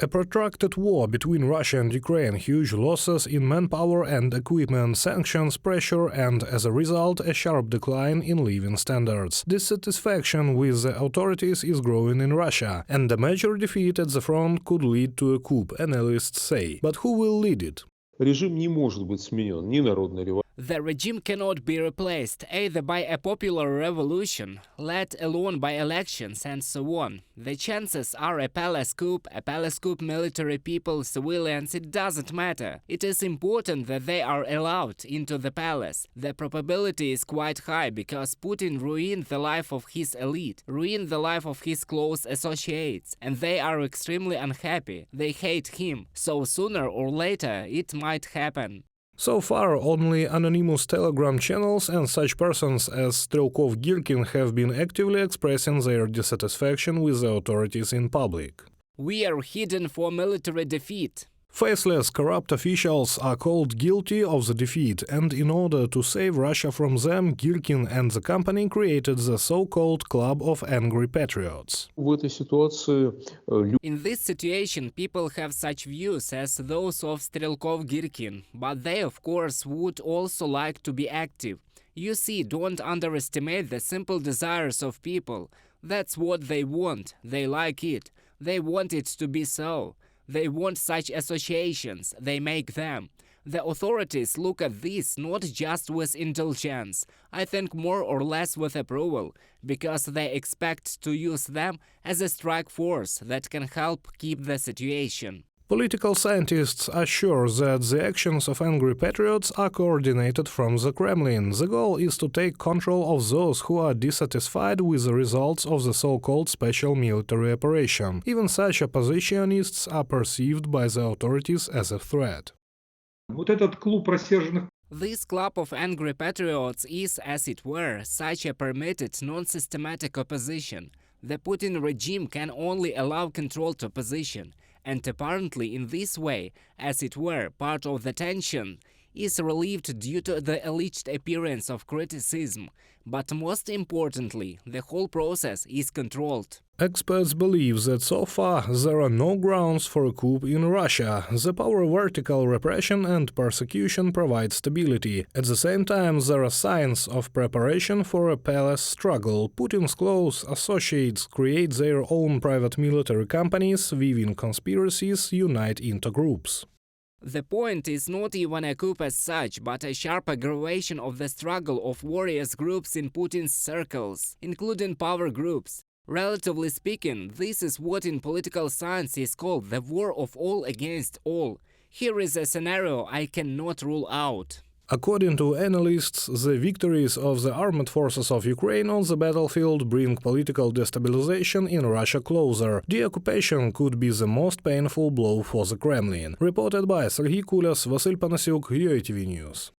A protracted war between Russia and Ukraine, huge losses in manpower and equipment, sanctions, pressure and, as a result, a sharp decline in living standards. Dissatisfaction with the authorities is growing in Russia, and a major defeat at the front could lead to a coup, analysts say. But who will lead it? Режим не может быть сменен ни народной революцией. The regime cannot be replaced either by a popular revolution, let alone by elections and so on. The chances are a palace coup, military people, civilians, it doesn't matter. It is important that they are allowed into the palace. The probability is quite high because Putin ruined the life of his elite, ruined the life of his close associates, and they are extremely unhappy. They hate him, so sooner or later it might happen. So far, only anonymous Telegram channels and such persons as Stelkov-Girkin have been actively expressing their dissatisfaction with the authorities in public. We are hidden for military defeat. Faceless, corrupt officials are called guilty of the defeat, and in order to save Russia from them, Girkin and the company created the so-called Club of Angry Patriots. In this situation, people have such views as those of Stelkov-Girkin, but they, of course, would also like to be active. You see, don't underestimate the simple desires of people. That's what they want. They like it. They want it to be so. They want such associations, they make them. The authorities look at this not just with indulgence, I think more or less with approval, because they expect to use them as a strike force that can help keep the situation. Political scientists are sure that the actions of angry patriots are coordinated from the Kremlin. The goal is to take control of those who are dissatisfied with the results of the so-called special military operation. Even such oppositionists are perceived by the authorities as a threat. This club of angry patriots is, as it were, such a permitted, non-systematic opposition. The Putin regime can only allow controlled opposition. And apparently in this way, as it were, part of the tension is relieved due to the alleged appearance of criticism. But most importantly, the whole process is controlled. Experts believe that so far there are no grounds for a coup in Russia. The power vertical repression and persecution provide stability. At the same time, there are signs of preparation for a palace struggle. Putin's close associates create their own private military companies, weaving conspiracies, unite into groups. The point is not even a coup as such, but a sharp aggravation of the struggle of various groups in Putin's circles, including power groups. Relatively speaking, this is what in political science is called the war of all against all. Here is a scenario I cannot rule out. According to analysts, the victories of the armed forces of Ukraine on the battlefield bring political destabilization in Russia closer. The occupation could be the most painful blow for the Kremlin. Reported by Serhiy Kulyas, Vasyl Panasyuk, UATV News.